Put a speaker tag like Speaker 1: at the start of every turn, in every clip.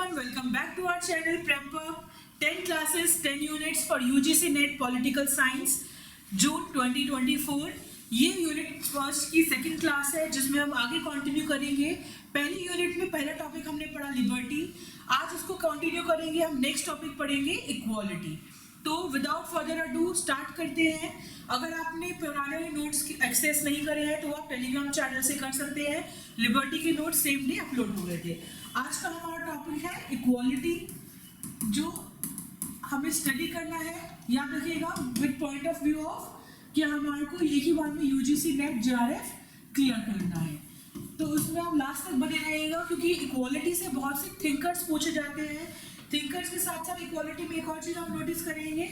Speaker 1: everyone, welcome back to our channel Prep 10 classes 10 units for UGC NET Political Science जून 2024। ये unit first की second class है जिसमें हम आगे कंटिन्यू करेंगे। पहली यूनिट में पहला टॉपिक हमने पढ़ा लिबर्टी, आज उसको कंटिन्यू करेंगे। हम नेक्स्ट टॉपिक पढ़ेंगे इक्वालिटी। तो विदाउट फर्दर अडू स्टार्ट करते हैं। अगर आपने पुराने नोट्स की एक्सेस नहीं करे हैं तो आप टेलीग्राम चैनल से कर सकते हैं। लिबर्टी के नोट्स सेम डे अपलोड हो गए थे। आज का हमारा टॉपिक है इक्वालिटी, जो हमें स्टडी करना है। याद रखिएगा with point of view of कि हमारे को एक ही बार में यूजीसी नेट जेआरएफ क्लियर करना है। तो उसमें आप लास्ट तक बने रहिएगा क्योंकि इक्वालिटी से बहुत से थिंकर्स पूछे जाते हैं। थिंकर्स के साथ साथ इक्वालिटी में एक और चीज आप नोटिस करेंगे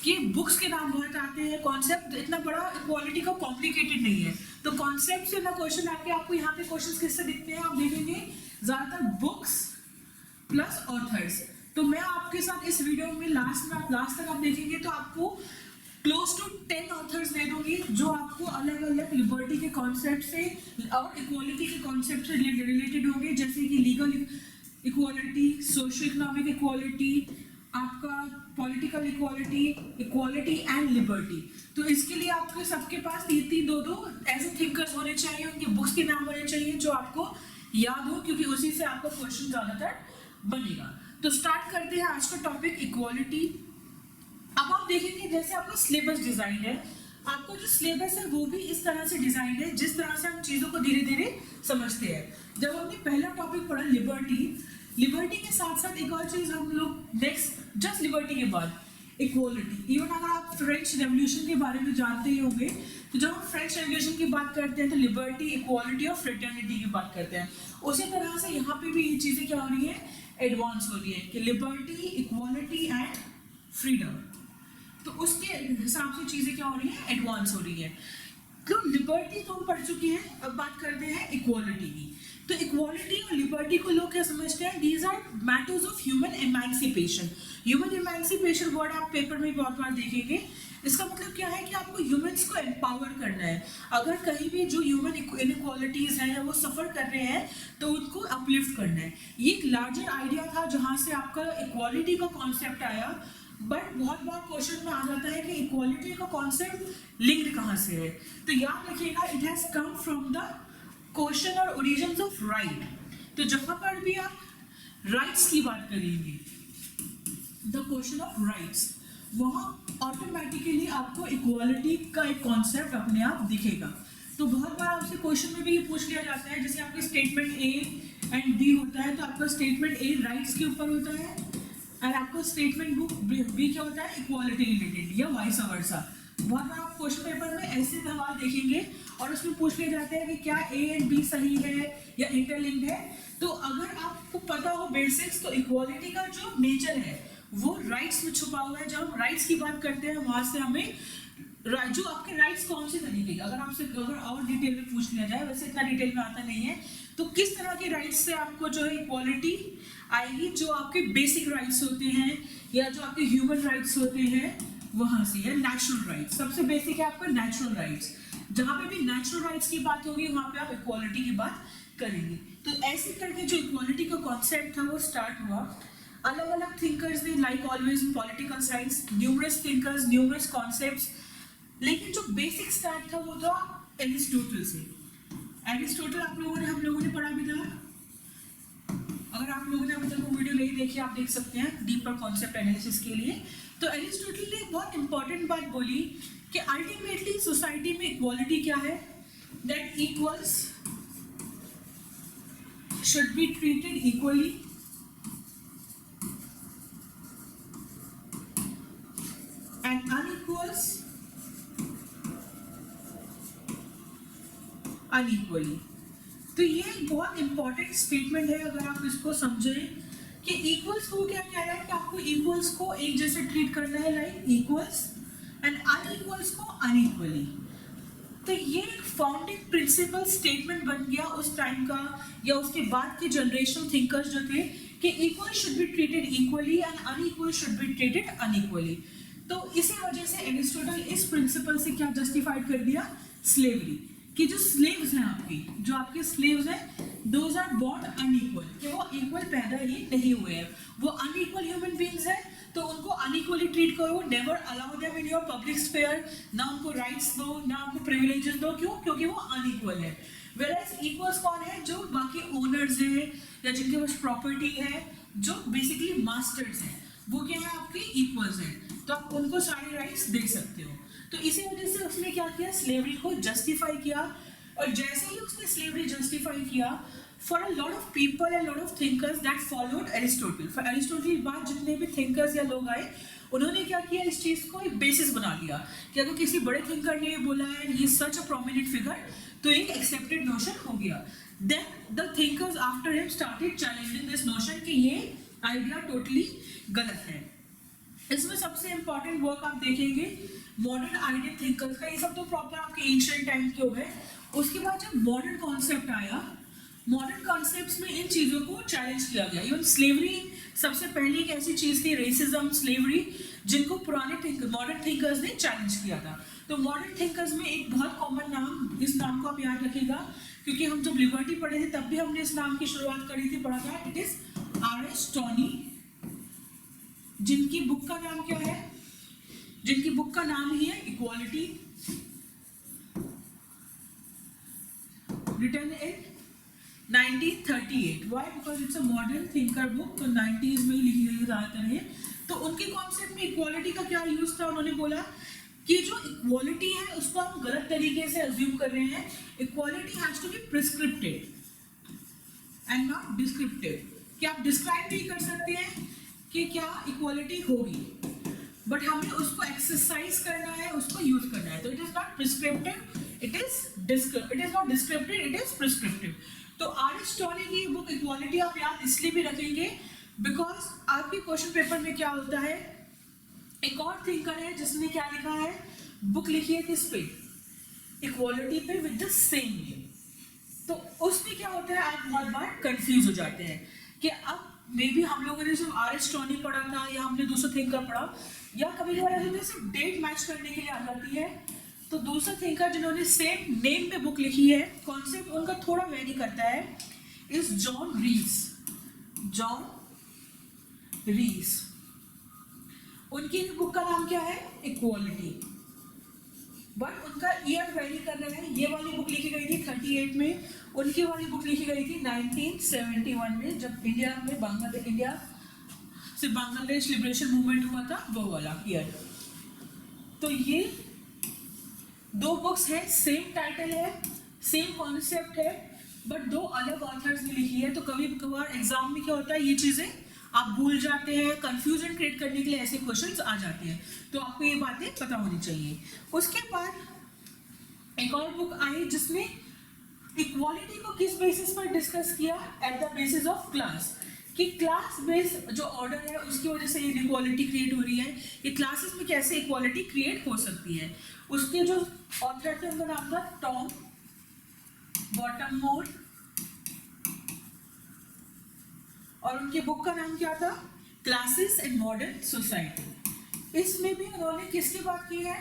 Speaker 1: कि बुक्स के नाम बहुत आते हैं। कॉन्सेप्ट इतना बड़ा इक्वालिटी का कॉम्प्लिकेटेड नहीं है, तो कॉन्सेप्ट से ना क्वेश्चन आके आपको यहाँ पे क्वेश्चन किससे दिखते हैं आप देखेंगे ज्यादातर बुक्स प्लस ऑथर्स। तो मैं आपके साथ इस वीडियो में लास्ट तक आप देखेंगे तो आपको क्लोज टू 10 ऑथर्स दे दूंगी जो आपको अलग अलग लिबर्टी के कॉन्सेप्ट से और इक्वालिटी के कॉन्सेप्ट से रिलेटेड होंगे, जैसे कि legal equality, social economic equality, आपका political equality, equality and liberty. तो इसके लिए आपके सबके पास तीन दो ऐसे थिंकर्स होने चाहिए, उनके बुक्स के नाम होने चाहिए जो आपको याद हो, क्योंकि उसी से आपका क्वेश्चन ज्यादातर बनेगा। तो स्टार्ट करते हैं आज का टॉपिक इक्वालिटी। अब आप देखेंगे जैसे आपका सिलेबस डिजाइन है, आपको जो सिलेबस है वो भी इस तरह से डिजाइन है जिस तरह से हम चीजों को धीरे धीरे समझते हैं। जब हमने पहला टॉपिक पढ़ा लिबर्टी के साथ साथ एक और चीज हम लोग नेक्स्ट जस्ट लिबर्टी के बाद इक्वालिटी। इवन अगर आप फ्रेंच रेवोल्यूशन के बारे में जानते ही होंगे, तो जब हम फ्रेंच रेवोल्यूशन की बात करते हैं तो लिबर्टी, इक्वालिटी और फ्रेटर्निटी की बात करते हैं। उसी तरह से यहाँ पे भी ये चीजें क्या हो रही है, एडवांस हो रही है कि लिबर्टी, इक्वालिटी एंड फ्रीडम। तो उसके हिसाब से चीजें क्या हो रही है, एडवांस हो रही है। तो लिबर्टी तो हम पढ़ चुके हैं, अब बात करते हैं इक्वालिटी की। तो इक्वालिटी और लिबर्टी को लोग क्या समझते हैं, these are matters of human emancipation. Human emancipation word आप पेपर में बहुत बार देखेंगे। इसका मतलब क्या है कि आपको ह्यूमंस को एम्पावर करना है। अगर कहीं भी जो ह्यूमन इनइक्वालिटीज हैं वो सफर कर रहे हैं तो उनको अपलिफ्ट करना है। ये एक लार्जर आइडिया था जहां से आपका इक्वालिटी का कॉन्सेप्ट आया। बट बहुत बार क्वेश्चन में आ जाता है कि इक्वालिटी का कॉन्सेप्ट लिंक्ड कहाँ से है। तो याद रखिएगा it has come from the question और ओरिजिन्स ऑफ राइट। तो जहां पर भी आप राइट्स की बात करेंगे, द क्वेश्चन ऑफ राइट्स, वहां ऑटोमेटिकली आपको इक्वालिटी का एक कॉन्सेप्ट अपने आप दिखेगा। तो बहुत बार आपसे क्वेश्चन में भी ये पूछ लिया जाता है, जैसे आपके स्टेटमेंट ए एंड बी होता है तो आपका स्टेटमेंट ए राइट्स के ऊपर होता है और आपका स्टेटमेंट बी क्या होता है, इक्वालिटी रिलेटेड या वाइस वर्सा। बहुत बार आप क्वेश्चन पेपर में ऐसे सवाल देखेंगे और उसमें पूछ लिया जाता है कि क्या ए एंड बी सही है या इंटरलिंक्ड है। तो अगर आपको पता हो बेसिक्स, तो इक्वालिटी का जो नेचर है वो राइट्स में छुपा हुआ है। जब हम राइट्स की बात करते हैं वहां से हमें जो आपके राइट्स कौन से तरीके के, अगर आपसे अगर और डिटेल में पूछ लिया जाए, वैसे इतना डिटेल में आता नहीं है, तो किस तरह के राइट्स से आपको जो है इक्वालिटी आएगी, जो आपके बेसिक राइट्स होते हैं या जो आपके ह्यूमन राइट्स होते हैं वहां से, या नेचुरल राइट्स। सबसे बेसिक है आपका नेचुरल राइट्स। जहां पे भी नेचुरल राइट्स की बात होगी वहां पे आप इक्वालिटी की बात करेंगे। तो ऐसे करके जो इक्वालिटी का कॉन्सेप्ट था वो स्टार्ट हुआ। अलग अलग थिंकर्स ने, like always in political science, numerous thinkers, numerous concepts, लेकिन जो बेसिक स्टार्ट था वो था एरिस्टोटल से। एरिस्टोटल हम लोगों ने पढ़ा भी था। अगर आप लोगों ने अभी तक वो वीडियो नहीं देखी, आप देख सकते हैं डीपर कॉन्सेप्ट एनालिसिस के लिए। तो एरिस्टोटल ने एक बहुत इंपॉर्टेंट बात बोली कि अल्टीमेटली सोसाइटी में इक्वालिटी क्या है, that equals should be treated equally and unequals unequally. तो ये एक बहुत इंपॉर्टेंट स्टेटमेंट है। अगर आप इसको समझें कि इक्वल्स को क्या कह रहा है कि आपको इक्वल्स को एक जैसे ट्रीट करना है, लाइक इक्वल्स, एंड अनइक्वल्स को अनइक्वली। तो ये एक फाउंडिंग प्रिंसिपल स्टेटमेंट बन गया उस टाइम का, या उसके बाद के जनरेशनल थिंकर्स जो थे कि equal should be treated equally and unequal should be treated unequally. तो इसी वजह से एरिस्टोटल इस प्रिंसिपल से क्या जस्टिफाइड कर दिया, स्लेवरी, कि जो स्लेव्स हैं आपकी, जो आपके स्लेव्स हैं, दोज आर बॉर्न अनइक्वल, कि वो इक्वल पैदा ही नहीं हुए हैं, वो अनइक्वल ह्यूमन बीइंग्स हैं, तो उनको अनइक्वली ट्रीट करो, never allow them in your public sphere, ना उनको राइट्स दो, ना उनको प्रिविलेजेस दो, क्यों? क्योंकि वो अनइक्वल है। वेयरएज इक्वल्स कौन है? जो बाकी ओनर्स हैं या जिनके पास प्रॉपर्टी है, जो बेसिकली मास्टर्स हैं, वो क्या है? आपके इक्वल्स हैं, तो आप उनको सारे राइट्स दे सकते हो। तो इसी वजह से उसने क्या किया? स्लेवरी को जस्टिफाई किया, और जैसे ही उसने स्लेवरी जस्टिफाई किया, for a lot of people and lot of thinkers that followed Aristotle, for Aristotle बाद जितने भी थिंकर्स या लोग आए, उन्होंने क्या किया? इस चीज को एक बेसिस बना लिया कि अगर किसी बड़े थिंकर ने ये बोला है, ही सच अ प्रोमिनेंट फिगर, तो एक एक्सेप्टेड नोशन हो गया। Then the thinkers after him started challenging this notion कि ये आइडिया टोटली गलत है। इसमें सबसे इंपॉर्टेंट वर्क आप देखेंगे मॉडर्न आइडियल थिंकर्स का, ये सब तो प्रॉपर आपके एंशिएंट टाइम के हो गए। उसके बाद जब मॉडर्न कॉन्सेप्ट आया, मॉडर्न कॉन्सेप्ट्स में इन चीज़ों को चैलेंज किया गया। इवन स्लेवरी सबसे पहले एक ऐसी चीज़ थी, रेसिज्म, स्लेवरी, जिनको पुराने मॉडर्न थिंकर्स ने चैलेंज किया था। तो मॉडर्न थिंकर्स में एक बहुत कॉमन नाम, इस नाम को आप याद रखिएगा, क्योंकि हम जब लिबर्टी पढ़े थे तब भी हमने इस नाम की शुरुआत करी थी, पढ़ा था। It is R.S. टॉनी, जिनकी बुक का नाम क्या है? जिनकी बुक का नाम ही है equality, written in 1938। Why? Because it's a modern thinker book, तो 90s में ही लिखी गई ज़्यादातर है। तो उनके कॉन्सेप्ट में इक्वालिटी का क्या यूज था? उन्होंने बोला कि जो इक्वालिटी है उसको हम गलत तरीके से अज्यूम कर रहे हैं। Equality has to be prescriptive and not descriptive, कि आप डिस्क्राइब नहीं कर सकते हैं कि क्या इक्वालिटी होगी, बट हमें उसको एक्सरसाइज करना है, उसको यूज करना है। तो it is not prescriptive, it is not descriptive, it is prescriptive. तो R.S. टॉनी की बुक इक्वालिटी आप याद इसलिए भी रखेंगे बिकॉज आपके क्वेश्चन पेपर में क्या होता है, एक और थिंकर है जिसने क्या लिखा है, बुक लिखी है किस पे? इक्वालिटी पे, विद द सेम नेम। तो उसमें क्या होता है, आप बहुत बार कंफ्यूज हो जाते हैं कि अब मे बी हम लोगों ने सिर्फ R.S. टॉनी पढ़ा था या हमने दूसरा थिंकर पढ़ा, या कभी कभार ऐसे सिर्फ डेट मैच करने के लिए आ जाती है। तो दूसरा थिंकर जिन्होंने सेम नेम पे बुक लिखी है, कॉन्सेप्ट उनका थोड़ा वेरी करता है, इज जॉन रीस। जॉन रीस, उनकी बुक का नाम क्या है? इक्वालिटी, बट उनका ईयर वेरी कर रहा है। ये वाली बुक लिखी गई थी 38 में, उनकी वाली बुक लिखी गई थी 1971 में, जब इंडिया से बांग्लादेश लिबरेशन मूवमेंट हुआ था, वो वाला ईयर। तो ये दो बुक्स हैं, सेम टाइटल है, सेम कॉन्सेप्ट है, बट दो अलग ऑथर्स ने लिखी है। तो कभी कभार एग्जाम में क्या होता है, ये चीजें आप भूल जाते हैं, कंफ्यूजन क्रिएट करने के लिए ऐसे क्वेश्चंस आ जाते हैं, तो आपको ये बातें पता होनी चाहिए। उसके बाद एक और बुक आई जिसने इक्वालिटी को किस बेसिस पर डिस्कस किया, at the basis of class, कि क्लास बेस जो ऑर्डर है उसकी वजह से इनइक्वालिटी क्रिएट हो रही है, ये क्लासेस में कैसे इक्वालिटी क्रिएट हो सकती है। उसके जो ऑथर थे उनका नाम था टॉम बॉटममोर, और उनकी बुक का नाम क्या था? Classes in modern society. इसमें भी उन्होंने किसकी बात की है?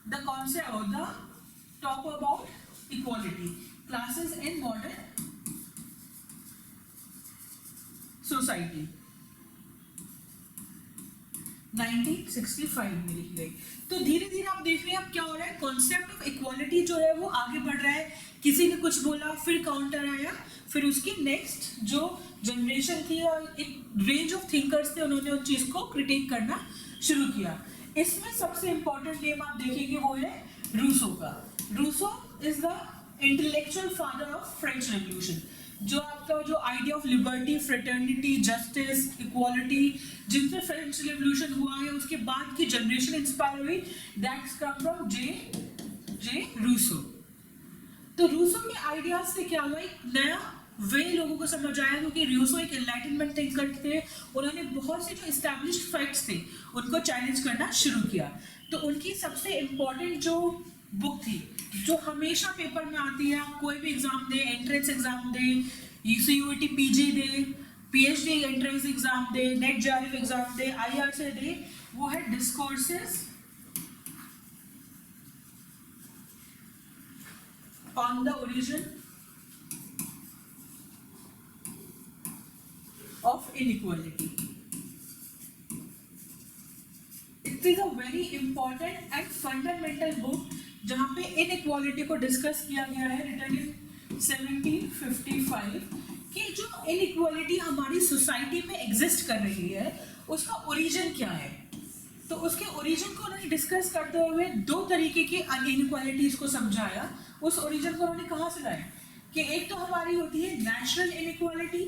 Speaker 1: The concept of the talk about equality, classes in modern society, 1965 में लिखी गई। तो धीरे धीरे आप देख रहे हैं अब क्या हो रहा है, कॉन्सेप्ट ऑफ इक्वालिटी जो है वो आगे बढ़ रहा है। किसी ने कुछ बोला, फिर काउंटर आया, फिर उसकी नेक्स्ट जो जनरेशन थी और एक रेंज ऑफ थिंकर्स थे, उन्होंने उस चीज को क्रिटिक करना शुरू किया। इसमें सबसे इंपॉर्टेंट नेम आप देखेंगे वो है रूसो का। Rousseau is the intellectual father of French revolution. जो आपका जो idea of liberty, fraternity, justice, equality, जिनसे फ्रेंच रेवोल्यूशन हुआ है, उसके बाद की जनरेशन इंस्पायर हुई, that's come from J Rousseau. तो रूसो के आइडियाज से क्या हुआ, एक नया वे लोगों को समझ आया, क्योंकि रूसो एक एनलाइटनमेंट थिंकर थे। उन्होंने बहुत से जो एस्टैब्लिश्ड फैक्ट्स थे उनको चैलेंज करना शुरू किया। तो उनकी सबसे इंपॉर्टेंट जो बुक थी, जो हमेशा पेपर में आती है, आप कोई भी एग्जाम दे, एंट्रेंस एग्जाम दे, CUET PG दे, PhD एंट्रेंस एग्जाम दे, नेट JRF एग्जाम दे, IR से दे, वो है discourses on the origin of inequality. It is a very important and fundamental book जहाँ पे इनइक्वालिटी को डिस्कस किया गया है, रिटन इन 1755, कि जो इनइक्वालिटी हमारी सोसाइटी में एग्जिस्ट कर रही है उसका ओरिजिन क्या है. तो उसके ओरिजिन को उन्होंने डिस्कस करते हुए दो तरीके की इनइक्वालिटीज को समझाया. उस ओरिजिन को उन्होंने कहाँ से लाया कि एक तो हमारी होती है नेचुरल इनइक्वालिटी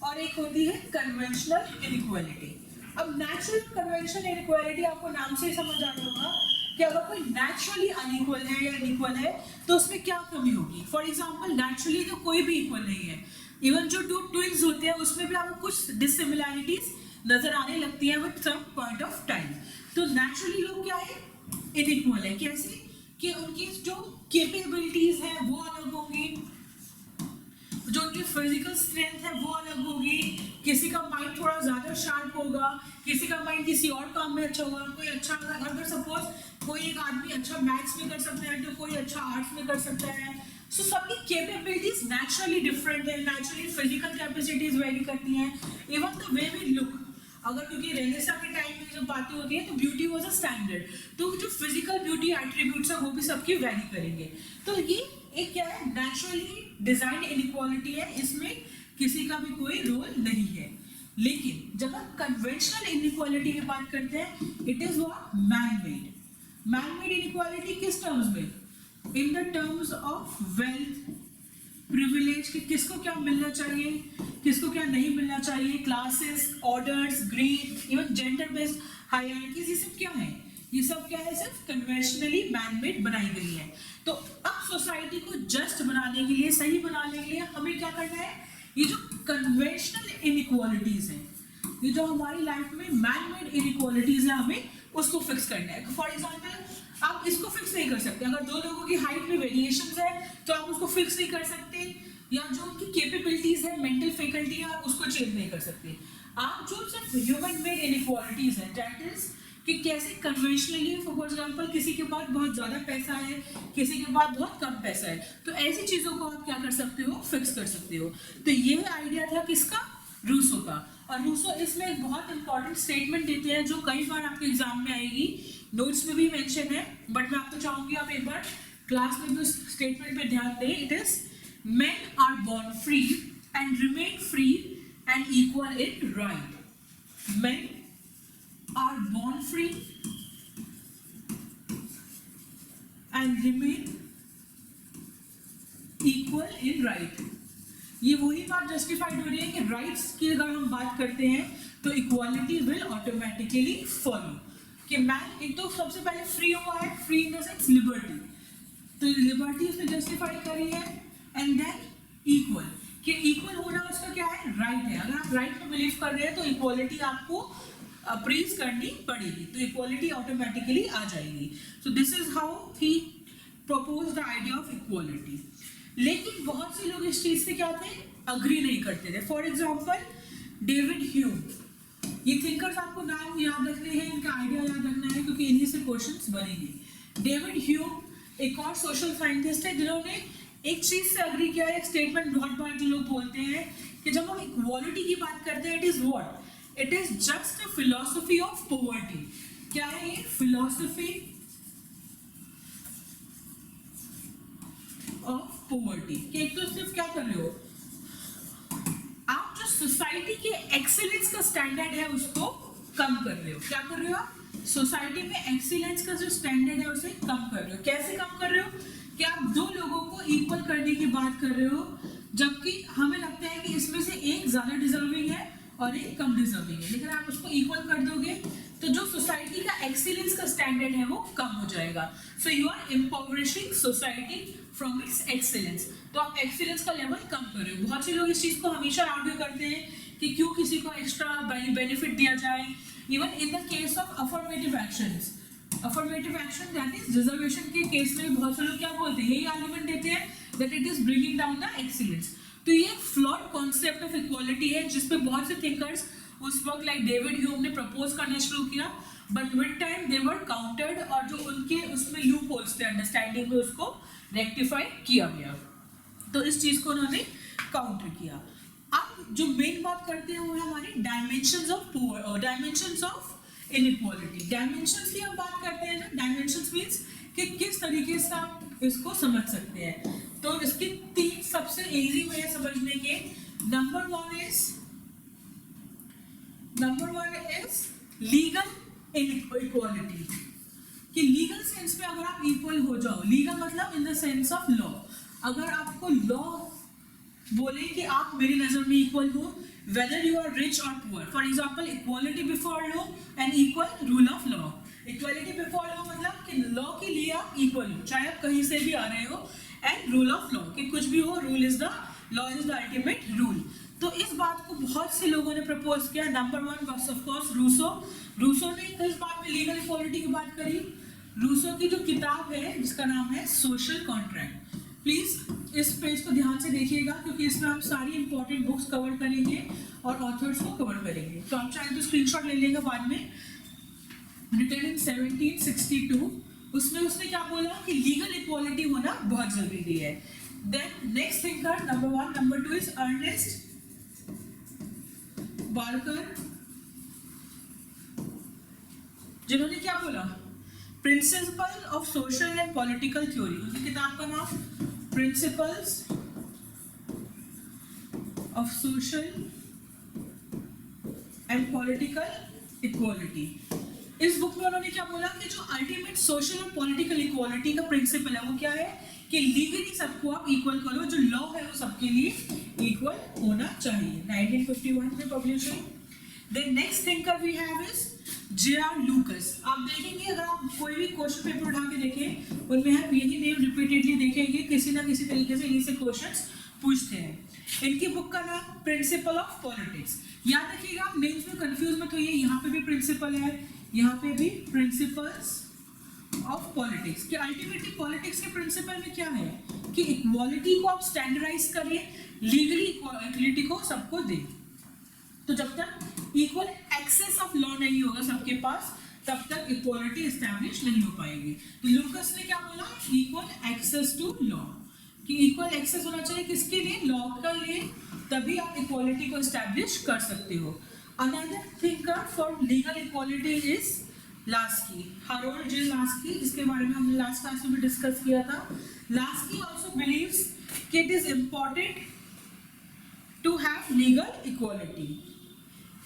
Speaker 1: और एक होती है कन्वेंशनल इनइक्वालिटी. अब नेचुरल कन्वेंशनल इनइक्वालिटी आपको नाम से ही समझ आ रहा होगा कि अगर कोई नेचुरली अनइक्वल है या इनइक्वल है तो उसमें क्या कमी होगी. फॉर एग्जांपल नेचुरली तो कोई भी इक्वल नहीं है. इवन जो टू ट्विन्स होते हैं उसमें भी आपको कुछ डिसिमिलैरिटीज नजर आने लगती है with some point of time. तो नेचुरली लोग क्या है, इनइक्वल है. कैसे कि उनकी जो कैपेबिलिटीज है वो अलग होंगी, जो उनकी फिजिकल स्ट्रेंथ है वो अलग होगी. किसी का माइंड थोड़ा ज्यादा शार्प होगा, किसी का माइंड किसी और काम में अच्छा होगा. कोई अच्छा, अगर सपोज कोई एक आदमी अच्छा मैथ्स में कर सकता है तो कोई अच्छा आर्ट्स में कर सकता है. सो सबकी कैपेबिलिटीज नेचुरली डिफरेंट है. नेचुरली फिजिकल कैपेसिटीज वेरी करती हैं. Even the way we look, अगर क्योंकि रेनेसां के टाइम में जब बातें होती है तो ब्यूटी वाज अ स्टैंडर्ड, तो जो फिजिकल ब्यूटी एट्रीब्यूट्स है वो भी सबकी वेरी करेंगे. तो ये एक क्या है, नेचुरली डिजाइन इनइक्वालिटी है. इसमें किसी का भी कोई रोल नहीं है. लेकिन जब हम कन्वेंशनल इनइक्वालिटी की बात करते हैं, it is what, man made. Man made inequality किस टर्म्स में, in the terms of wealth, privilege, कि किसको क्या मिलना चाहिए, किसको क्या नहीं मिलना चाहिए, classes, orders, grade, even gender based hierarchies, ये सब क्या है, ये सब क्या है, सिर्फ कन्वेंशनली मैन मेड बनाई गई है. तो अब सोसाइटी को जस्ट बनाने के लिए, सही बनाने के लिए हमें क्या करना है, ये जो कन्वेंशनल इनइक्वालिटीज हैं, ये जो हमारी लाइफ में मैन मेड इनइक्वालिटीज है, हमें उसको फिक्स करना है. फॉर एग्जाम्पल आप इसको फिक्स नहीं कर सकते. अगर दो लोगों की हाइट में वेरिएशंस है तो आप उसको फिक्स नहीं कर सकते, या जो उनकी कैपेबिलिटीज है, मेंटल फैकल्टी है, आप उसको चेंज नहीं कर सकते. आप जो सिर्फ ह्यूमन मेड इनइक्वालिटीज है, दैट इज कि कैसे कन्वेंशनली, फॉर एग्जांपल किसी के पास बहुत ज़्यादा पैसा है, किसी के पास बहुत कम पैसा है, तो ऐसी चीज़ों को आप क्या कर सकते हो, फिक्स कर सकते हो. तो ये आइडिया था किसका, रूसो का. और रूसो इसमें एक बहुत इंपॉर्टेंट स्टेटमेंट देते हैं जो कई बार आपके एग्जाम में आएगी, नोट्स में भी मेंशन है, बट मैं आपको चाहूंगी आप एक बार क्लास में भी उस स्टेटमेंट पे ध्यान दें. It is men are born free and remain free and equal in right. Men are born free and remain equal in right. ये वही बात जस्टिफाइड हो रही है कि राइट्स की अगर हम बात करते हैं तो इक्वालिटी विल ऑटोमेटिकली फॉलो. कि मैन एक तो सबसे पहले फ्री हुआ है, free in the sense liberty, तो लिबर्टी उसने जस्टिफाई करी है. एंड देन इक्वल, कि इक्वल होना उसका क्या है, राइट है. अगर आप राइट में बिलीव कर रहे हैं तो इक्वालिटी आपको अप्रीज करनी पड़ेगी, तो इक्वालिटी ऑटोमेटिकली आ जाएगी. सो this is how he propose the idea of equality. लेकिन बहुत से लोग इस चीज से क्या थे, अग्री नहीं करते थे. फॉर एग्जाम्पल डेविड ह्यूम, ये थिंकर्स आपको नाम याद रखने हैं, इनका आइडिया याद रखना है क्योंकि इन्हीं से क्वेश्चंस बनेंगे. डेविड ह्यूम एक और सोशल साइंटिस्ट है जिन्होंने एक चीज से अग्री किया है. एक स्टेटमेंट बहुत बार जो लोग बोलते हैं कि जब हम इक्वालिटी की बात करते हैं, it is what, it is just a philosophy of poverty. क्या है ये, फिलॉसफी ऑफ पॉवर्टी. कि एक तो सिर्फ क्या कर रहे हो आप, जो सोसाइटी के एक्सीलेंस का स्टैंडर्ड है उसको कम कर रहे हो. क्या कर रहे हो आप, सोसाइटी में एक्सीलेंस का जो स्टैंडर्ड है उसे कम कर रहे हो. कैसे कम कर रहे हो, कि आप दो लोगों को इक्वल करने की बात कर रहे हो, जबकि हमें लगता है कि इसमें से एक ज्यादा डिजर्विंग है और एक कम डिजर्विंग है, लेकिन आप उसको इक्वल कर दोगे तो जो सोसाइटी का एक्सीलेंस का स्टैंडर्ड है वो कम हो जाएगा. So you are empowering society from its excellence. तो आप एक्सीलेंस का लेवल कम कर रहे हो. बहुत से लोग इस चीज को हमेशा आर्ग्यू करते हैं कि क्यों किसी को एक्स्ट्रा बेनिफिट दिया जाए. Even in the case of affirmative actions, affirmative action that is reservation के केस में बहुत से लोग क्या बोलते हैं, यही आर्गुमेंट देते हैं that it is bringing down the excellence. तो ये फ्लॉड कॉन्सेप्ट ऑफ इक्वालिटी है जिसपे बहुत से थिंकर्स उस वक्त लाइक डेविड ह्यूम ने प्रपोज करना शुरू किया, but with time they were countered, और जो उनके उसमें लूप होल्स थे अंडरस्टैंडिंग में उसको रेक्टिफाई किया गया। तो इस चीज को उन्होंने काउंटर किया। अब जो मेन बात करते हैं वो है हमारी dimensions of poor, dimensions of inequality. Dimensions की हम बात करते हैं ना, डायमेंशंस मींस कि किस तरीके से आप इसको समझ सकते हैं। तो इसके 3 सबसे इजी वे है समझने के। Number one is legal inequality, कि लीगल सेंस में अगर आप इक्वल हो जाओ, लीगल मतलब in the sense of law, अगर आपको लॉ बोले कि आप मेरी नजर में इक्वल हो, वेदर यू आर रिच और poor, for example equality before law and equal rule of law. Equality before law मतलब कि लॉ के लिए आप इक्वल हो, चाहे आप कहीं से भी आ रहे हो, एंड रूल ऑफ लॉ कि कुछ भी हो, rule is the law is the ultimate rule. तो इस बात को बहुत से लोगों ने प्रपोज किया। Number 1 was of course Rousseau ने इस बात में लीगल इक्वालिटी की बात करी। रूसो की जो किताब है जिसका नाम है सोशल कॉन्ट्रैक्ट, प्लीज इस पेज को ध्यान से देखिएगा क्योंकि इसमें हम सारी इंपॉर्टेंट बुक्स कवर करेंगे और ऑथर्स को कवर करेंगे। तो आप चाहे तो स्क्रीनशॉट ले लेंगे बाद में। रिटन इन 1762, उसमें उसने क्या बोला कि लीगल इक्वालिटी होना बहुत जरूरी है। Then next thinker number 1, number 2 is Ernest Barker, जिन्होंने क्या बोला, principle of social and political theory. उनकी किताब का नाम principles of social and political equality. इस बुक में उन्होंने क्या बोला कि जो अल्टीमेट सोशल और पॉलिटिकल इक्वालिटी का प्रिंसिपल है वो क्या है कि लीगली सबको आप इक्वल करो, जो लॉ है वो सबके लिए इक्वल होना चाहिए। 1951 में पब्लिश हुई। Then next thinker we have is J.R. Lucas. आप देखेंगे अगर आप कोई भी क्वेश्चन पेपर उठा के देखें उनमें आप यही नेम रिपीटेडली देखेंगे, किसी ना किसी तरीके से इन्हीं से क्वेश्चंस पूछते हैं। इनकी बुक का नाम प्रिंसिपल ऑफ पॉलिटिक्स। याद रखिएगा, आप नेम्स में कंफ्यूज मत होइए, यहाँ पे भी प्रिंसिपल है, यहाँ पे भी प्रिंसिपल्स ऑफ पॉलिटिक्स। कि अल्टीमेटली पॉलिटिक्स के प्रिंसिपल में क्या है कि इक्वालिटी को आप स्टैंडर्डाइज करिए, लीगली इक्वालिटी को सबको दें। तो जब तक इक्वल एक्सेस ऑफ लॉ नहीं होगा सबके पास तब तक इक्वालिटी एस्टैब्लिश नहीं हो पाएगी। तो लूकस ने क्या बोला, इक्वल एक्सेस टू लॉ, कि इक्वल एक्सेस होना चाहिए किसके लिए, लॉ के लिए, तभी आप इक्वालिटी को एस्टैब्लिश कर सकते हो। Another thinker for legal equality is Laski, Harold J Laski, जिसके बारे में हमने लास्ट क्लास में भी डिस्कस किया था। लास्की आल्सो बिलीव्स कि it is important to have legal equality.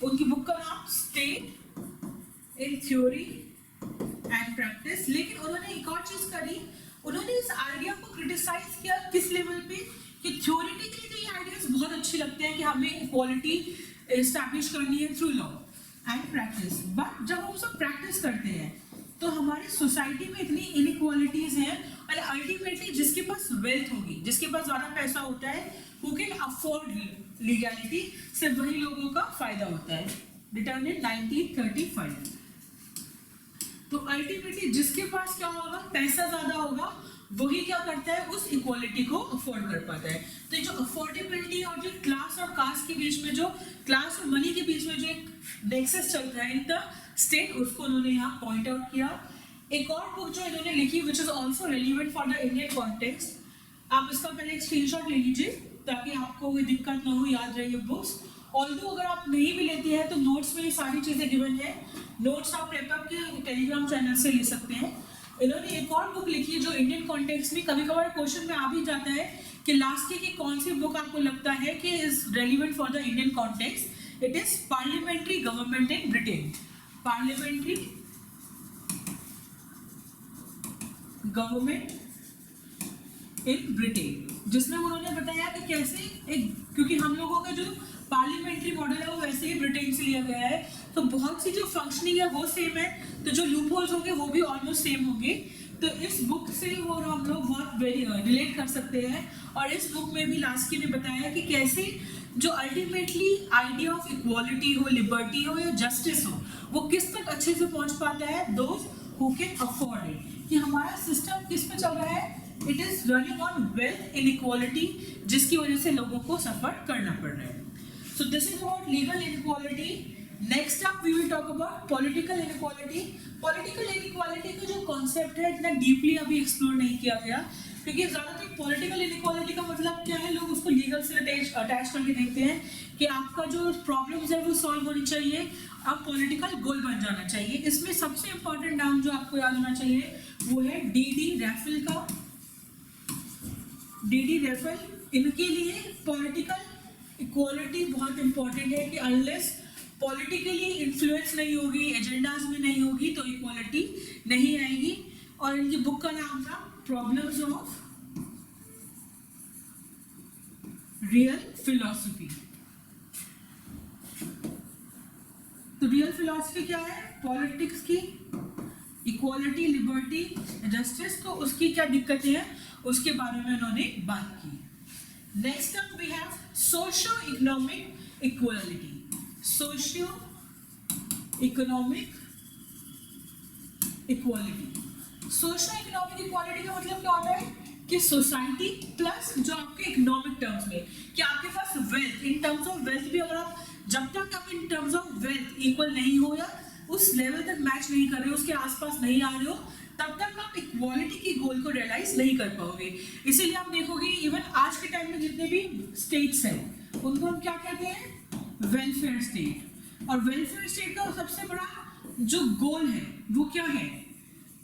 Speaker 1: उनकी बुक का नाम state in theory and practice. लेकिन उन्होंने एक और चीज करी, उन्होंने इस आइडिया को क्रिटिसाइज किया किस लेवल पे कि थ्योरेटिकली तो ये आइडियाज बहुत अच्छे लगते हैं कि हमें इक्वालिटी एस्टैब्लिश करनी है through law and practice, but जब हम सब प्रैक्टिस करते हैं तो हमारी सोसाइटी में इतनी इनइक्वालिटीज हैं और अल्टीमेटली जिसके पास वेल्थ होगी, जिसके पास ज्यादा पैसा होता है, हु कैन अफोर्ड लीगैलिटी, सिर्फ वही लोगों का फायदा होता है। रिटर्न इन 1935। तो अल्टीमेटली जिसके पास क्या होगा, पैसा ज्यादा होगा, वही क्या करता है, उस इक्वालिटी को अफोर्ड कर पाता है। तो जो अफोर्डेबिलिटी और जो क्लास और कास्ट के बीच में, जो क्लास और मनी के बीच में जो एक नेक्सस चल रहा है इन द स्टेट, उसको उन्होंने यहाँ पॉइंट आउट किया। एक और बुक जो इन्होंने लिखी which is also relevant for the Indian context, आप इसका पहले एक स्क्रीनशॉट ले लीजिए ताकि आपको कोई दिक्कत ना हो याद रहे ये बुक्स। ऑल्दो अगर आप नहीं भी लेते हैं तो नोट्स में ये सारी चीजें गिवन है, नोट्स आप पेपर के टेलीग्राम चैनल से ले सकते हैं। इन्होंने एक और बुक लिखी है जो इंडियन कॉन्टेक्स्ट में कभी कभार क्वेश्चन में आ भी जाता है कि लास्ट की कौन सी बुक आपको लगता है कि is relevant for the Indian context. It is parliamentary government in Britain, parliamentary government in Britain, जिसमें उन्होंने बताया कि कैसे एक, क्योंकि हम लोगों का जो पार्लियामेंट्री मॉडल है वो वैसे ही ब्रिटेन से लिया गया है, तो बहुत सी जो फंक्शनिंग है वो सेम है, तो जो लूप होल्स होंगे वो भी ऑलमोस्ट सेम होंगे। तो इस बुक से वो हम लोग बहुत वेरी रिलेट कर सकते हैं। और इस बुक में भी लास्की ने बताया कि कैसे जो अल्टीमेटली आइडिया ऑफ इक्वालिटी हो, लिबर्टी हो या जस्टिस हो, वो किस तक अच्छे से पहुंच पाता है, those who can afford it. कि हमारा सिस्टम किस पे चल रहा है, it is running on wealth inequality, जिसकी वजह से लोगों को सफर करना पड़ रहा है। So this is about legal inequality. Next up we will talk about political inequality. Political inequality का जो कॉन्सेप्ट है इतना डीपली अभी एक्सप्लोर नहीं किया गया, क्योंकि ज़्यादातर पॉलिटिकल इनइक्वालिटी का मतलब क्या है, लोग उसको लीगल से अटैच करके देखते हैं कि आपका जो प्रॉब्लम्स है वो सॉल्व होनी चाहिए, अब पॉलिटिकल गोल बन जाना चाहिए। इसमें सबसे इंपॉर्टेंट नाम जो आपको याद होना चाहिए वो है डी रैफल का। डी रैफल, इनके लिए पॉलिटिकल इक्वालिटी बहुत इंपॉर्टेंट है कि अनलेस पॉलिटिकली इन्फ्लुएंस नहीं होगी, एजेंडाज में नहीं होगी, तो इक्वालिटी नहीं आएगी। और इनकी बुक का नाम था प्रॉब्लम्स ऑफ रियल फिलॉसफी। तो रियल फिलॉसफी क्या है, पॉलिटिक्स की इक्वालिटी, लिबर्टी, जस्टिस, तो उसकी क्या दिक्कतें हैं उसके बारे में उन्होंने बात की। Next up we have socio economic equality. Socio economic equality, socio economic equality का मतलब क्या होता है कि सोसाइटी प्लस जो आपके इकोनॉमिक टर्म्स में, कि आपके पास wealth, in terms of wealth भी अगर आप, जब तक आप in terms of wealth equal नहीं हो या उस लेवल तक मैच नहीं कर रहे हो, उसके आसपास नहीं आ रहे हो, तब तक आप इक्वालिटी की गोल को रियलाइज नहीं कर पाओगे। इसीलिए आप देखोगे इवन आज के टाइम में जितने भी स्टेट्स हैं उनको हम क्या कहते हैं, वेलफेयर स्टेट। और वेलफेयर स्टेट का सबसे बड़ा जो गोल है वो क्या है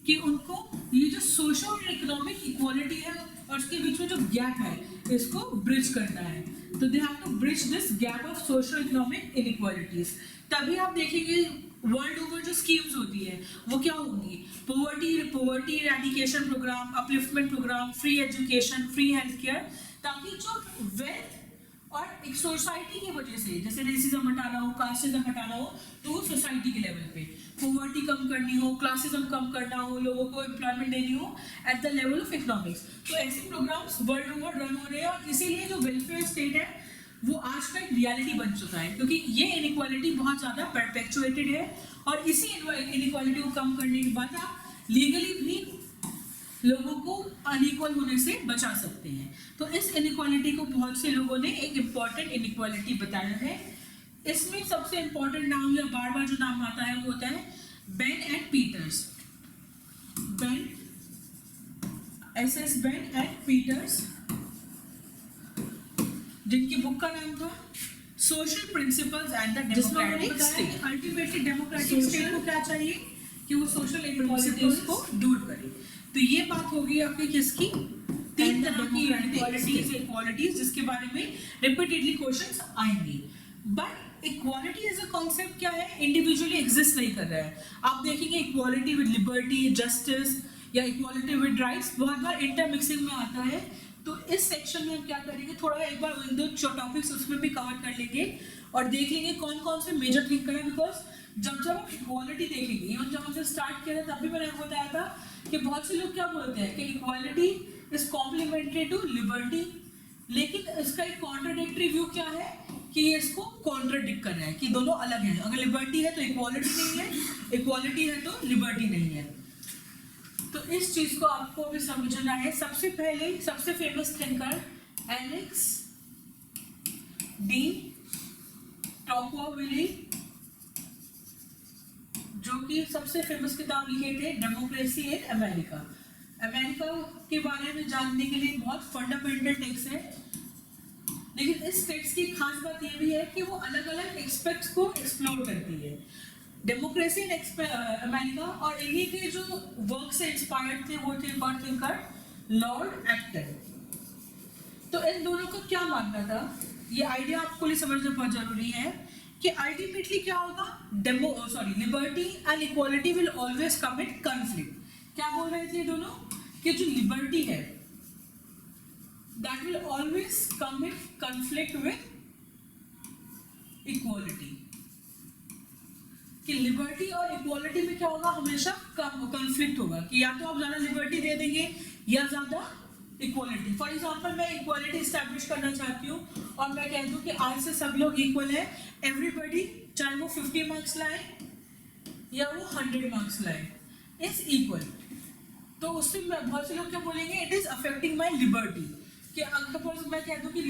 Speaker 1: कि उनको ये जो सोशल और इकोनॉमिक इक्वालिटी है और उसके बीच में जो गैप है इसको ब्रिज करना है। तो they have to bridge this gap of social economic inequalities. तभी आप देखेंगे वर्ल्ड ओवर जो स्कीम्स होती है वो क्या होंगी, poverty eradication programme, upliftment programme, free education, free health care, ताकि जो वेल्थ और एक सोसाइटी की वजह से, जैसे रेसिज्म हटाना हो, कास्टिज्म हटाना हो, तो वो सोसाइटी के लेवल पे पोवर्टी कम करनी हो, क्लासिज्म कम करना हो, लोगों को एम्प्लॉयमेंट देनी हो at the level of economics. तो ऐसे प्रोग्राम्स वर्ल्ड ओवर रन हो रहे हैं और इसीलिए जो वेलफेयर स्टेट है वो आज का एक रियलिटी बन चुका है, क्योंकि ये इनइक्वालिटी बहुत ज़्यादा परपेचुएटेड है और इसी इनइक्वालिटी को कम करने के बाद आप लीगली भी लोगों को अनइक्वल होने से बचा सकते हैं। तो इस इनइक्वालिटी को बहुत से लोगों ने एक इम्पॉर्टेंट इनइक्वालिटी बताया है। इसमें सबसे इम्पॉर्टेंट नाम या बार बार जो नाम आता है वो होता है Benn and Peters. Benn, S Benn and Peters, जिनकी बुक का नाम था social principles and the democratic state. Ultimately democratic state को क्या चाहिए कि वो सोशल इनइक्वालिटीज को दूर करे। तो ये बात होगी आपकी किसकी, तीन तरह की इक्वालिटीज जिसके बारे में रिपीटेडली क्वेश्चंस आएंगे। But equality as a concept क्या है, इंडिविजुअली एग्जिस्ट नहीं कर रहा है। आप देखेंगे इक्वालिटी विद लिबर्टी, जस्टिस या इक्वालिटी विद राइट्स बहुत बार इंटरमिक्सिंग में आता है। तो इस सेक्शन में हम क्या करेंगे, थोड़ा एक बार इन दो टॉपिक्स उसमें भी कवर कर लेंगे और देख लेंगे कौन कौन से मेजर थिंग करें। बिकॉज जब आप इक्वालिटी देखेंगे, और जब हमने स्टार्ट किया था तब भी मैंने बताया था कि बहुत से लोग क्या बोलते हैं कि equality is complementary to liberty, लेकिन इसका एक कॉन्ट्राडिक्टरी व्यू क्या है कि ये इसको कॉन्ट्राडिक्ट कर रहा है कि दोनों अलग हैं। अगर लिबर्टी है तो इक्वालिटी नहीं है, इक्वालिटी है तो लिबर्टी नहीं है। तो इस चीज को आपको भी समझना है। सबसे पहले सबसे फेमस थिंकर एलेक्स डी टॉकविली, जो कि सबसे फेमस किताब लिखे थे डेमोक्रेसी इन अमेरिका। अमेरिका के बारे में जानने के लिए बहुत फंडामेंटल टेक्स्ट है, लेकिन इस टेक्स्ट की खास बात यह भी है कि वो अलग अलग एस्पेक्ट्स को एक्सप्लोर करती है। डेमोक्रेसी इन अमेरिका और इन्हीं के जो वर्क से इंस्पायर्ड थे वो थे कौन थिंकर, लॉर्ड एक्टन। तो इन दोनों का क्या मानना था, ये आइडिया आपको लिए समझना बहुत जरूरी है कि अल्टीमेटली क्या होगा, liberty and equality will always come in conflict. क्या बोल रहे थे दोनों कि जो लिबर्टी है that will always come in conflict with equality, कि लिबर्टी और इक्वालिटी में क्या होगा, हमेशा कॉन्फ्लिक्ट होगा कि या तो आप ज्यादा लिबर्टी दे देंगे या ज्यादा इक्वालिटी। फॉर एग्जाम्पल मैं इक्वालिटी इस्टेब्लिश करना चाहती हूँ और मैं कह दूँ कि आज से सब लोग इक्वल है, एवरीबडी, चाहे वो 50 मार्क्स लाए या वो 100 मार्क्स लाए, इज इक्वल। तो उससे बहुत से लोग क्या बोलेंगे, it is affecting my liberty, कि सपोज मैं कह दूँ कि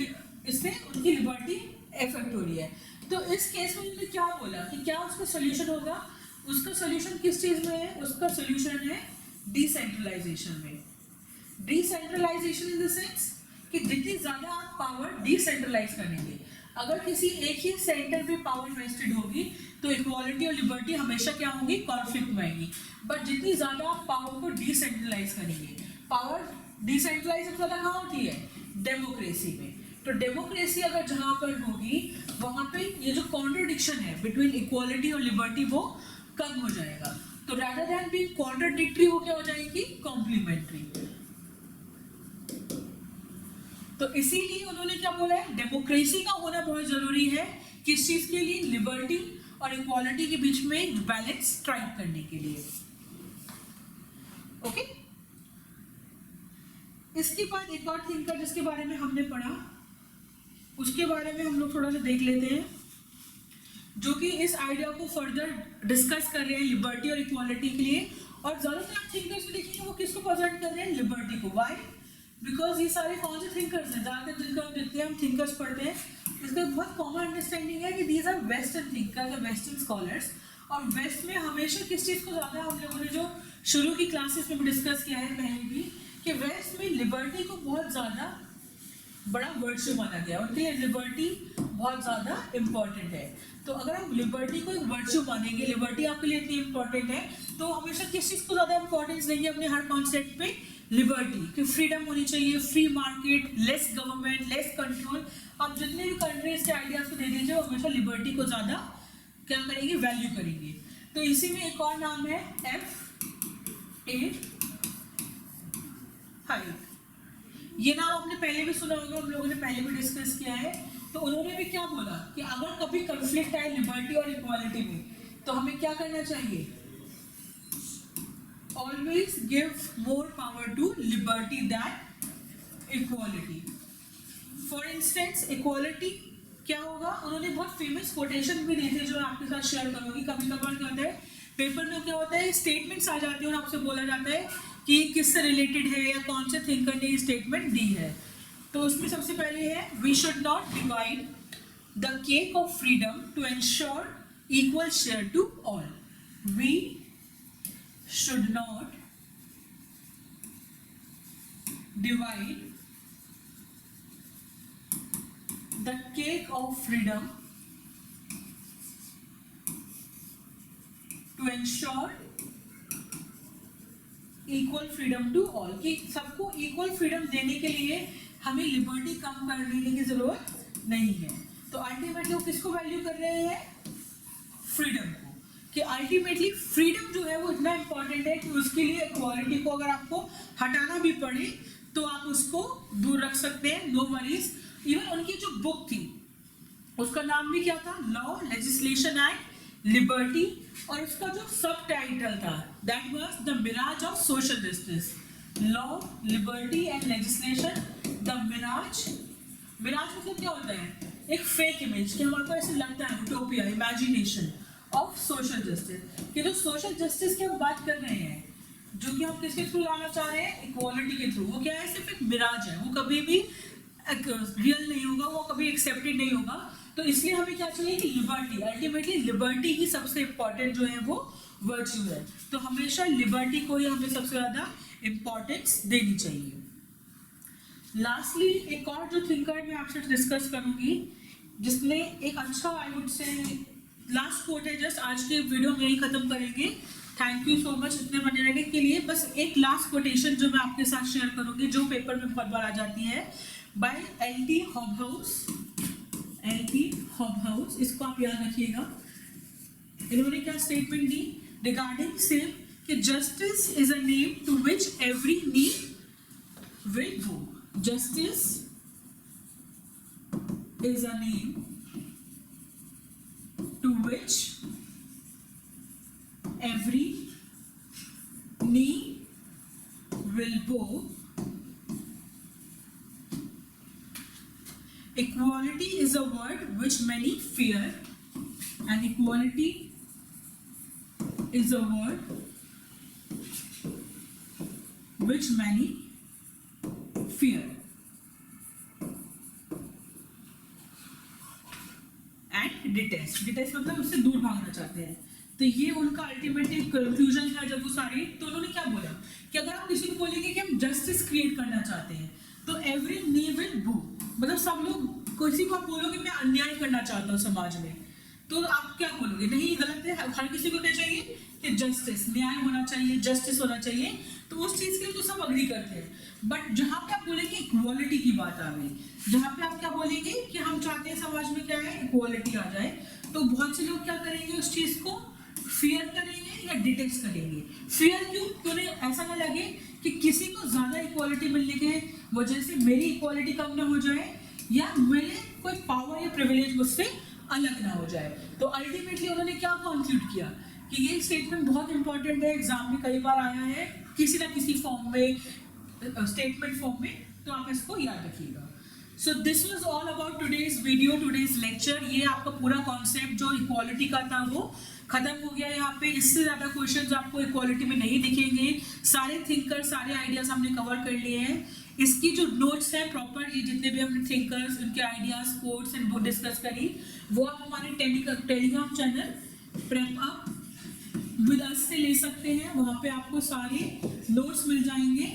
Speaker 1: इससे उनकी लिबर्टी इफेक्ट हो रही है। तो इस केस में उन्होंने क्या बोला कि क्या उसका सोल्यूशन होगा, उसका सोल्यूशन किस चीज में है, उसका सोल्यूशन है डिसेंट्रलाइजेशन में। डिसेंट्रलाइजेशन इन द सेंस कि जितनी ज्यादा आप पावर डिसेंट्रलाइज करेंगे, अगर किसी एक ही सेंटर पे पावर वेस्टेड होगी तो इक्वालिटी और लिबर्टी हमेशा क्या होंगी, कॉन्फ्लिक्ट में आएगी। बट जितनी ज्यादा आप पावर को डिसेंट्रलाइज करेंगे, पावर डिसेंट्रलाइज सबसे ज्यादा कहाँ होती है, डेमोक्रेसी में। तो डेमोक्रेसी अगर जहां पर होगी वहां पे ये जो कॉन्ट्रडिक्शन है बिटवीन इक्वालिटी और लिबर्टी वो कम हो जाएगा। तो rather than being कॉन्ट्रडिक्टरी वो क्या हो जाएगी, कॉम्प्लीमेंट्री। तो इसीलिए उन्होंने क्या बोला है, डेमोक्रेसी का होना बहुत जरूरी है। किस चीज के लिए, लिबर्टी और इक्वालिटी के बीच में बैलेंस स्ट्राइक करने के लिए। ओके, इसके बाद एक और थिंकर जिसके बारे में हमने पढ़ा, उसके बारे में हम लोग थोड़ा सा देख लेते हैं, जो कि इस आइडिया को फर्दर डिस्कस कर रहे हैं लिबर्टी और इक्वालिटी के लिए। और ज्यादातर थिंकर्स में देखिए वो किसको प्रेजेंट कर रहे हैं, लिबर्टी को। व्हाई, बिकॉज ये सारे कौन से थिंकर्स हैं, ज्यादातर जितने हम थिंकर्स पढ़ते हैं इसका बहुत कॉमन अंडरस्टैंडिंग है कि these are western thinkers, western scholars. और वेस्ट में हमेशा किस चीज को ज्यादा, हम लोगों ने जो शुरू की क्लासेस में भी डिस्कस किया है पहले भी, कि वेस्ट में लिबर्टी को बहुत ज्यादा बड़ा वर्च्यू माना गया, उनके लिए लिबर्टी बहुत ज्यादा इंपॉर्टेंट है। तो अगर आप लिबर्टी को एक वर्च्यू मानेंगे, लिबर्टी आपके लिए इतनी इंपॉर्टेंट है, तो हमेशा किस चीज को ज्यादा इंपॉर्टेंस देंगे अपने हर कॉन्सेप्ट पे, लिबर्टी, कि फ्रीडम होनी चाहिए, free market, less government, less control. आप जितने भी कंट्रीज के आइडियाज को दे दीजिए वो हमेशा लिबर्टी को ज्यादा क्या करेंगे, वैल्यू करेंगे। तो इसी में एक और नाम है F.A. हाइट। ये नाम आपने पहले भी सुना होगा, हम लोगों ने पहले भी डिस्कस किया है। तो उन्होंने भी क्या बोला कि अगर कभी कंफ्लिक्ट आए लिबर्टी और इक्वालिटी में तो हमें क्या करना चाहिए, always give more power to liberty that equality. For instance equality क्या होगा, उन्होंने बहुत फेमस कोटेशन भी दिए थे जो आपके साथ शेयर करूंगी। कभी कभार क्या होता है पेपर में, क्या होता है स्टेटमेंट्स आ जाती है और आपसे बोला जाता है कि किससे रिलेटेड है या कौन से थिंकर ने ये स्टेटमेंट दी है। तो उसमें सबसे पहले है, we should not divide the cake of freedom to ensure equal share to all. We should not divide the cake of freedom to ensure equal freedom to all, कि सबको इक्वल फ्रीडम देने के लिए हमें लिबर्टी कम करने की जरूरत नहीं है। तो अल्टीमेटली वो किसको वैल्यू कर रहे हैं, फ्रीडम को, कि अल्टीमेटली फ्रीडम जो है वो इतना इंपॉर्टेंट है कि उसके लिए इक्वालिटी को अगर आपको हटाना भी पड़े तो आप उसको दूर रख सकते हैं, नो वरीज। इवन उनकी जो बुक थी उसका नाम भी क्या था, लॉ, लेजिस्लेशन एंड लिबर्टी, और उसका जो सब टाइटल था that was the mirage of social justice. Law, liberty and legislation, the mirage. Mirage मतलब क्या होता है, एक फेक इमेज, कि हमारे को ऐसे लगता है, utopia, imagination of social justice, कि जो सोशल जस्टिस की हम बात कर रहे हैं, जो कि हम किसके थ्रू लाना चाह रहे हैं, इक्वालिटी के थ्रू, वो क्या है, सिर्फ एक मिराज है, वो कभी भी रियल नहीं होगा, वो कभी एक्सेप्टेड नहीं होगा। तो इसलिए हमें क्या चाहिए कि लिबर्टी, अल्टीमेटली लिबर्टी ही सबसे इंपॉर्टेंट जो है वो वर्च्यू है। तो हमेशा लिबर्टी को ही हमें सबसे ज्यादा इंपॉर्टेंस देनी चाहिए। लास्टली एक और जो थिंकर मैं आपसे डिस्कस करूंगी, जिसने एक अच्छा, I would say last quote है, जस्ट आज के वीडियो में ही खत्म करेंगे। थैंक यू सो मच इतने बने रहने के लिए। बस एक लास्ट कोटेशन जो मैं आपके साथ शेयर करूंगी, जो पेपर में बहुत बार आ जाती है, bye L.T. Hobhouse. L.T. Hobhouse, इसको आप याद रखिएगा। इन्होंने क्या स्टेटमेंट दी रिगार्डिंग सेम, कि justice is a name to which every need will go. Justice is a name to which every knee will bow. Equality is a word which many fear, and equality is a word which many fear and detest. Detest मतलब उससे दूर भागना चाहते हैं। तो ये उनका ultimately conclusion था जब वो सारे, तो उन्होंने क्या बोला कि अगर आप किसी को बोलेंगे कि हम जस्टिस क्रिएट करना चाहते हैं तो एवरी नी विल बू, मतलब सब लोग, किसी को आप बोलोगे मैं अन्याय करना चाहता हूँ समाज में, तो आप क्या बोलोगे, नहीं गलत है, हर किसी को क्या चाहिए कि जस्टिस, न्याय होना चाहिए, जस्टिस होना चाहिए, तो उस चीज के लिए तो सब अग्री करते हैं। बट जहाँ पे आप बोलेंगे इक्वालिटी की बात आ गई, जहाँ पे आप क्या बोलेंगे कि हम चाहते हैं समाज में क्या है, इक्वालिटी आ जाए, तो बहुत से लोग क्या करेंगे, उस चीज को फियर करेंगे या डिटेस्ट करेंगे। फियर क्यों, तो उन्हें ऐसा ना लगे कि किसी को ज्यादा इक्वालिटी मिलने के वजह से मेरी इक्वालिटी कम ना हो जाए, या मेरे कोई पावर या प्रिविलेज मुझसे अलग ना हो जाए। तो अल्टीमेटली उन्होंने क्या कंक्लूड किया कि ये स्टेटमेंट बहुत इंपॉर्टेंट है, एग्जाम में कई बार आया है किसी ना किसी फॉर्म में, स्टेटमेंट फॉर्म में, तो आप इसको याद रखिएगा। So this was all about today's video, today's lecture. ये आपका पूरा कॉन्सेप्ट जो इक्वालिटी का था वो खत्म हो गया। यहाँ पे इससे ज्यादा क्वेश्चंस आपको इक्वालिटी में नहीं दिखेंगे, सारे थिंकर, सारे आइडियाज हमने कवर कर लिए हैं। इसकी जो नोट्स हैं प्रॉपर, ये जितने भी हमने थिंकर्स, उनके ideas, quotes and book discuss करी, वो आप हमारे Telegram channel prep up with us से ले सकते हैं। वहाँ पे आपको सारे नोट्स मिल जाएंगे,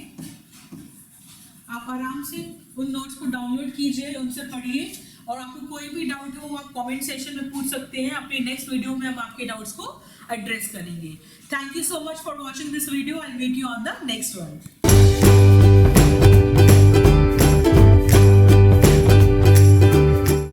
Speaker 1: आप आराम से उन नोट्स को डाउनलोड कीजिए, उनसे पढ़िए, और आपको कोई भी डाउट हो आप कमेंट सेक्शन में पूछ सकते हैं। अपने नेक्स्ट वीडियो में हम आपके डाउट्स को एड्रेस करेंगे। Thank you so much for watching this video. I will meet you on the next one.